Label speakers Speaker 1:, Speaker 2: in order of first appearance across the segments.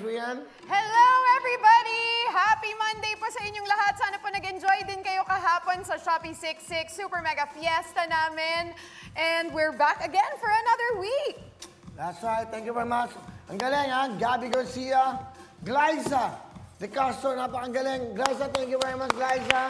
Speaker 1: Miss Rian.
Speaker 2: Hello, everybody! Happy Monday po sa inyong lahat. Sana po nag-enjoy din kayo kahapon sa Shopee 66 Super Mega Fiesta namin. And we're back again for another week.
Speaker 1: That's right. Thank you very much. Ang galing, ha? Gabby Garcia, Glyza De Castro, napakagaling. Glyza, thank you very much, Glyza.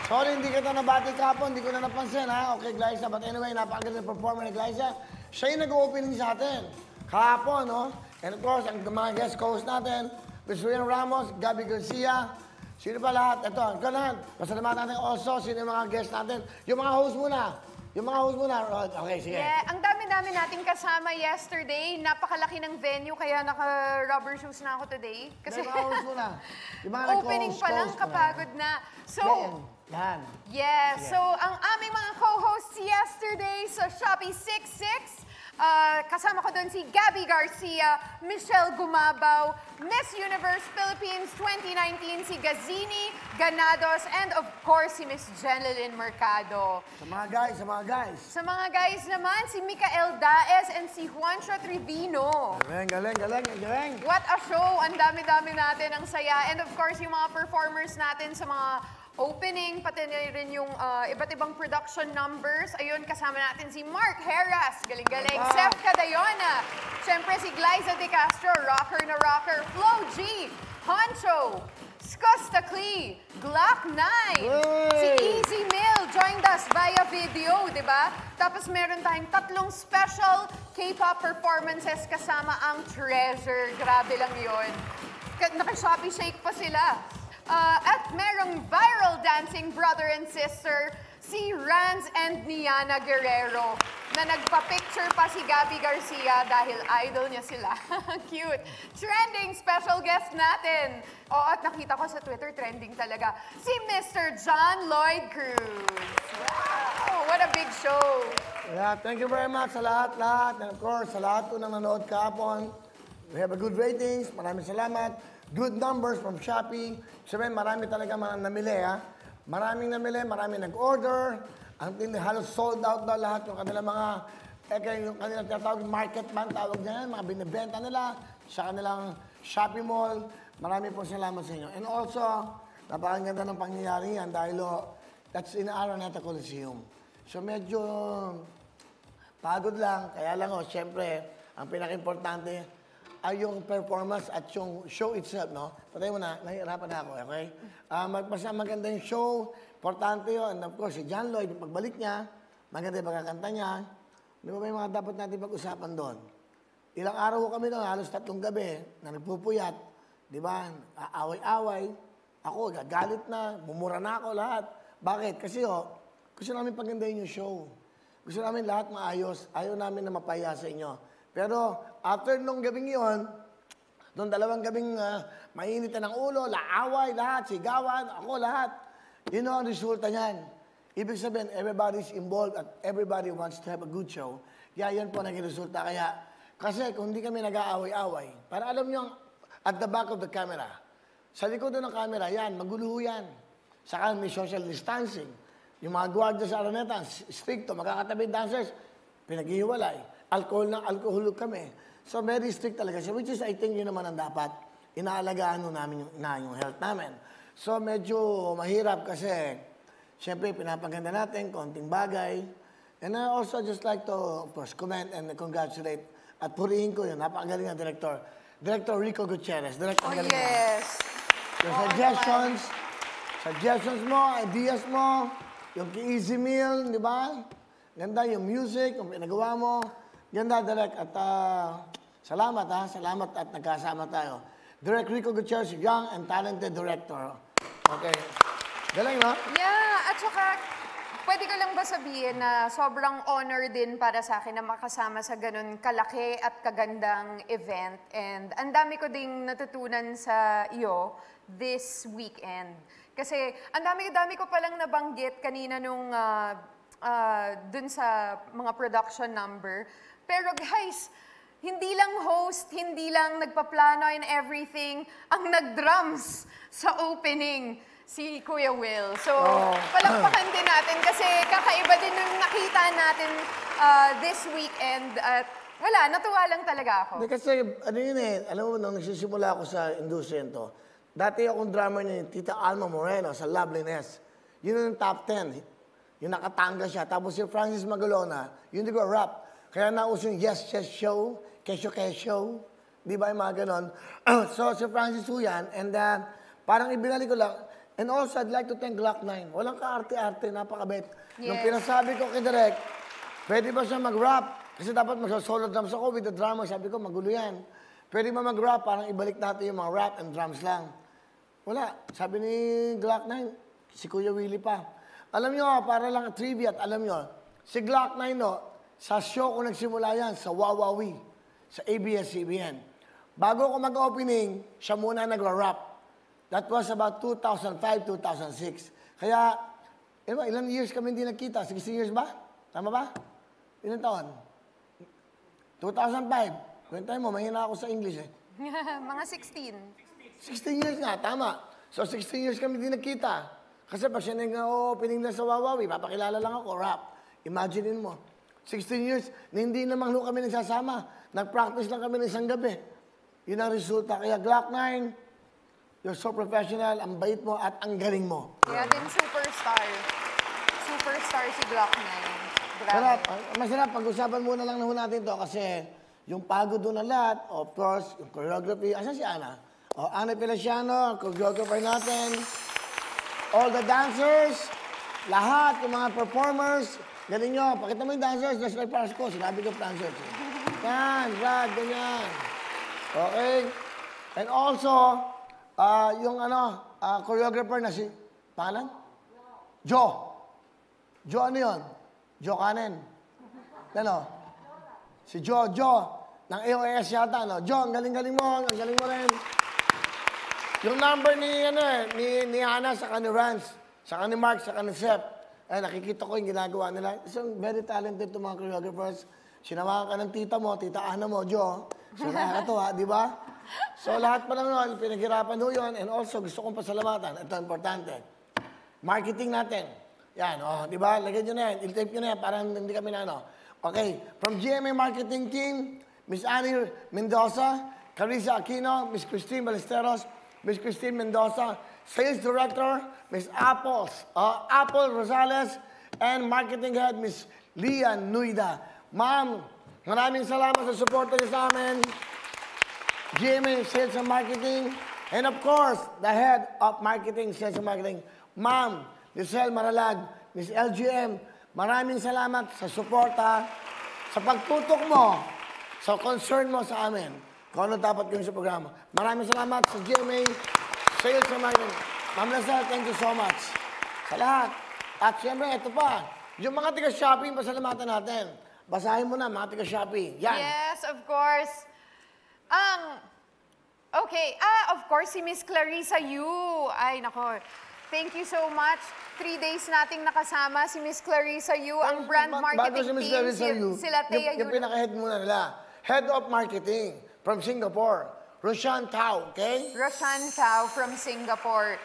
Speaker 1: Sorry, hindi kita nabati kahapon. Hindi ko na napansin, ha? Okay, Glyza. But anyway, napakagaling performer ni Glyza. Siya yung nag-opening sa atin. Kahapon, no? And of course, ang mga guest host natin, Miss Rian Ramos, Gabby Garcia, sino pa lahat? Ito, ikaw lahat. Pasalamatan natin also, sino yung mga guest natin. Yung mga host muna. Yung mga host muna. Okay, sige.
Speaker 2: Yeah, ang dami-dami nating kasama yesterday. Napakalaki ng venue, kaya naka-rubber shoes na ako today. Kasi
Speaker 1: Yung mga host muna. Yung mga
Speaker 2: opening pa lang, kapagod na. So,
Speaker 1: yan.
Speaker 2: yeah, so ang aming mga co-hosts yesterday sa Shopee 66, kasama ko doon si Gabby Garcia, Michelle Gumabaw, Miss Universe Philippines 2019, si Gazini Ganados, and of course, si Miss Jeneline Mercado.
Speaker 1: Sa mga guys.
Speaker 2: Sa mga guys naman, si Micael Daes and si Juancho Trevino.
Speaker 1: Galing.
Speaker 2: What a show! Ang dami-dami natin, ang saya. And of course, yung mga performers natin sa mga opening, pati rin yung iba't ibang production numbers. Ayun, kasama natin si Mark Heras, galing-galing. Seth Cadayona. Siyempre si Glyza De Castro, rocker na rocker. Flo G, Honcho, Scosta Clee, Glock 9. Si Easy Mill joined us via video, di ba? Tapos meron tayong tatlong special K-pop performances kasama ang Treasure. Grabe lang yun. Naka-Shopee Shake pa sila. At merong viral dancing brother and sister, si Rans and Niana Guerrero, na nagpa-picture pa si Gabby Garcia dahil idol niya sila. Cute. Trending special guest natin. Oo, at nakita ko sa Twitter, trending talaga. Si Mr. John Lloyd Cruz. Wow! What a big show.
Speaker 1: Yeah, thank you very much sa lahat. And of course, sa lahat po nang nanood kahapon. We have a good ratings. Maraming salamat. Good numbers from Shopee. Sabihin, marami talaga mga namili, ha? Maraming namili, maraming nag-order. Ang halos sold out daw lahat yung kanilang mga, yung kanilang tinatawag market man, tawag niya, mga binibenta nila sa kanilang Shopee Mall. Marami po salamat sa inyo. And also, napakaganda ng pangyayari yan dahil that's in Araneta Coliseum. So medyo pagod lang, kaya lang siyempre, ang pinaka-importante, ay yung performance at yung show itself, no? Patay mo na, nahihirapan na ako, okay? Basta maganda yung show, importante yun. And of course, si John Lloyd, pagbalik niya, maganda yung pagkakanta niya. Di ba may mga dapat natin pag-usapan doon? Ilang araw kami doon, halos 3 gabi, na nagpupuyat. Di ba? Away-away. Ako, gagalit na, mumura na ako lahat. Bakit? Kasi gusto namin pagandahin yung show. Gusto namin lahat maayos. Ayaw namin na mapaya sa inyo. Pero after nung gabing yun, nung 2 gabing mainit ng ulo, laaway, lahat, sigawan, ako lahat. Yun ang resulta niyan. Ibig sabihin, everybody's involved at everybody wants to have a good show. Kaya yan po naging resulta. Kasi kung hindi kami nag-aaway-aaway, para alam nyo, at the back of the camera, sa likod ng camera, yan, magulo yan. Saka may social distancing. Yung mga gwardiya sa Araneta, stricto, magkakatabi dancers, pinaghihiwalay. Alcohol kami. So, very strict talaga siya. Which is, I think, yun naman ang dapat. Inaalagaan namin yung health namin. So, medyo mahirap kasi, siyempre, pinapaganda natin, konting bagay. And I also just like to, of course, comment and congratulate at purihin ko yun. Napakagaling na director. Director Rico Gutierrez. Director
Speaker 2: yes.
Speaker 1: Yung suggestions mo, ideas mo, yung Easy Meal, di ba? Ganda yung music, yung pinagawa mo. Ganda, Direk. At salamat, ha? Salamat at nagkasama tayo. Direk Rico Gutierrez, young and talented director. Okay. Galing, no?
Speaker 2: Yeah, at saka, pwede ko lang ba sabihin na sobrang honor din para sa akin na makasama sa ganun kalaki at kagandang event. And ang dami ko ding natutunan sa iyo this weekend. Kasi ang dami ko palang nabanggit kanina nung dun sa mga production number. Pero guys, hindi lang host, hindi lang nagpaplano and everything, ang nag-drums sa opening, si Kuya Will. So, palakpakan din natin kasi kakaiba din yung nakita natin this weekend. At Wala, natuwa lang talaga ako.
Speaker 1: Hindi kasi, ano yun eh, alam mo, nung nagsisimula ako sa industriya to, dati akong drummer ni Tita Alma Moreno sa Loveliness. Yun yung top 10. Yung nakatangga siya. Tapos si Francis Magalona, yun di ko rap. Kaya nauso yung Yes, Yes Show, Kesyo. Di ba yung mga ganon? So si Francis ho yan, and parang ibinalik ko lang. And also, I'd like to thank Glock 9. Walang ka-arte-arte, napakabait. Nung
Speaker 2: Yes.
Speaker 1: pinasabi ko kay Direk, pwede ba siya mag-rap? Kasi dapat mag-solo drums ako with the drummer. Sabi ko, magulo yan. Pwede ba mag-rap? Parang ibalik natin yung mga rap and drums lang. Wala. Sabi ni Glock 9, si Kuya Willie pa. Alam nyo, para lang trivia at alam nyo, si Glock 9, no, sa show ko nagsimula yan, sa Wawawi, sa ABS-CBN. Bago ako mag-opening, siya muna nag-rap. That was about 2005, 2006. Kaya, ilang years kami hindi nagkita? 16 years ba? Tama ba? Ilang taon? 2005. Kwenta mo, mahina ako sa English eh.
Speaker 2: Mga 16.
Speaker 1: 16 years nga, tama. So 16 years kami hindi nagkita. Kasi pag siya nag-opening na sa Wawawi, papakilala lang ako, rap. Imaginein mo. 16 years, na hindi naman kami nagsasama. Nag-practice lang kami ng isang gabi. Yun ang resulta. Kaya Glock 9, you're so professional, ang bait mo at ang galing mo.
Speaker 2: Kaya din superstar. Superstar si Glock 9. Grabe.
Speaker 1: Sarap. Masarap. Pag-usapan muna lang natin to kasi yung pagod doon na lahat, of course, yung choreography. Asan si Ana? Ana Feliciano, choreographer natin. All the dancers, lahat, yung mga performers. Galing nyo. Pakita mo yung dancers, just like Pasko. Sinabi ko dancers. Yan, Brad, ganyan. Okay? And also, yung choreographer na si, pangalan? Joe. Joe ano yun? Joe Canen. Ano? Si Joe, ng AOS yata, no? Joe, ang galing-galing mo, ang galing mo rin. Yung number ni Hannah, saka ni Rance, saka ni Mark, saka ni Seth, nakikita ko yung ginagawa nila. So, very talented itong mga choreographers. Sinamahan ka ng tita mo, tita Ana mo, Joe. So, nakakatuwa, di ba? So, lahat pa lang yun, pinaghirapan ho yun. And also, gusto kong pasalamatan. Ito, importante. Marketing natin. Yan, di ba? Lagyan nyo na yan. Il-tape nyo na yan, parang hindi kami na, Okay, from GMA Marketing Team, Miss Annie Mendoza, Carissa Aquino, Miss Christine Ballesteros, Miss Christine Mendoza, Sales Director, Miss Apple Rosales, and Marketing Head, Miss Lian Nuida. Ma'am, maraming salamat sa suporta niyo sa amin. GMA Sales and Marketing, and of course, the Head of Marketing, Sales and Marketing, Ma'am Lisel Maralag, Miss LGM, maraming salamat sa suporta, sa pagtutok mo, sa concern mo sa amin, kung ano dapat gawin sa programa. Maraming salamat sa GMA Sales and Marketing. Ma'am Lisel, thank you so much. Sa lahat. At siyempre, ito pa, yung mga taga-Shopee, pasalamatan natin. Basahin mo na, mga taga-Shopee. Yan.
Speaker 2: Yes, of course. Okay. Of course, si Miss Clarissa Yu. Ay, nako. Thank you so much. 3 days nating nakasama si Miss Clarissa Yu, ang brand marketing
Speaker 1: Bago si Miss
Speaker 2: team.
Speaker 1: Clarissa Yu,
Speaker 2: Sila Thea
Speaker 1: yung
Speaker 2: Yu.
Speaker 1: pinaka-head muna nila. Head of Marketing from Singapore, Roshan Tao, okay?
Speaker 2: Roshan Tao from Singapore.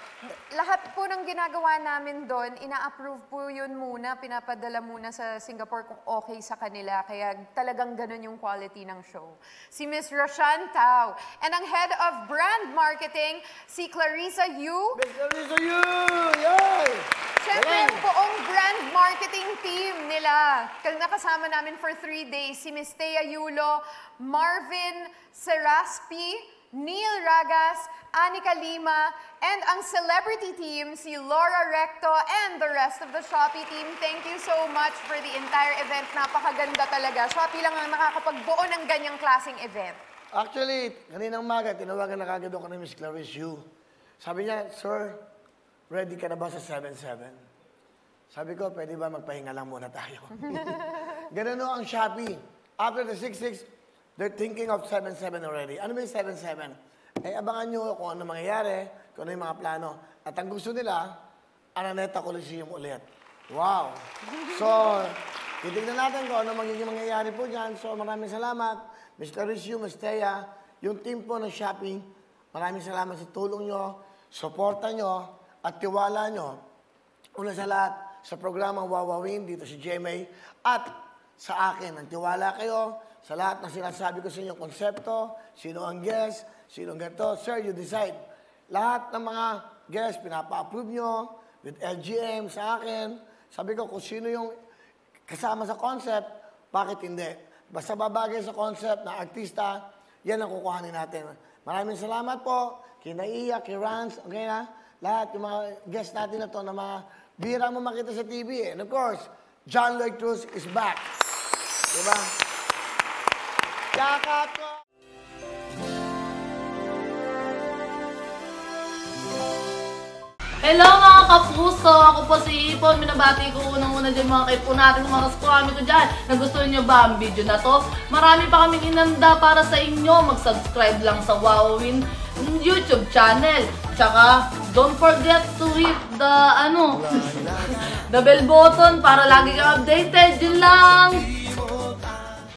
Speaker 2: Lahat po ng ginagawa namin doon, ina-approve po yun muna, pinapadala muna sa Singapore kung okay sa kanila. Kaya talagang ganun yung quality ng show. Si Miss Roshan Tao. And ang head of brand marketing, si Clarissa Yu.
Speaker 1: Miss Clarissa Yu! Yay!
Speaker 2: Siyempre, ang buong brand marketing team nila. Nakasama namin for 3 days, si Miss Thea Yulo, Marvin Seraspi, Neil Ragas, Anika Lima, and ang celebrity team, si Laura Recto, and the rest of the Shopee team. Thank you so much for the entire event. Napakaganda talaga. Shopee lang ang nakakapagbuo ng ganyang klaseng event.
Speaker 1: Actually, kaninang umaga, tinawagan na kagad ako ni Miss Clarissa Yu. Sabi niya, Sir, ready ka na ba sa 7-7? Sabi ko, pwede ba magpahinga lang muna tayo? Ganun no ang Shopee. After the 6-6, they're thinking of 7-7 already. Ano ba yung 7-7? Abangan nyo kung ano mangyayari, kung ano yung mga plano. At ang gusto nila, Araneta Coliseum ulit. Wow! So, titignan natin kung ano magiging mangyayari po dyan. So, maraming salamat. Ms. Clarissa, Ms. Thea, yung team po ng Shopee, maraming salamat sa tulong nyo, suporta nyo, at tiwala nyo. Una sa lahat, sa programang Wawawin dito sa GMA, at sa akin, ang tiwala kayo sa lahat ng sinasabi ko sa inyo, konsepto, sino ang guest, sino ang ganito, sir, you decide. Lahat ng mga guest, pinapa-approve nyo with LGM sa akin. Sabi ko, kung sino yung kasama sa concept, bakit hindi? Basta babagay sa concept na artista, yan ang kukuhanin natin. Maraming salamat po kina Iya, kay Rans, okay na? Lahat yung mga guest natin na to na mga bira mo makita sa TV. And of course, John Lloyd Cruz is back. Diba? Yakap ko!
Speaker 3: Hello mga kapuso! Ako po si Ipon. Minabati ko unang-una dyan mga kaipo natin, mga kaskwami ko dyan. Nagustuhan nyo ba ang video na to? Marami pa kaming inanda para sa inyo. Mag-subscribe lang sa Wowin YouTube channel. Tsaka, don't forget to hit the, the bell button para lagi kang updated. Yun lang!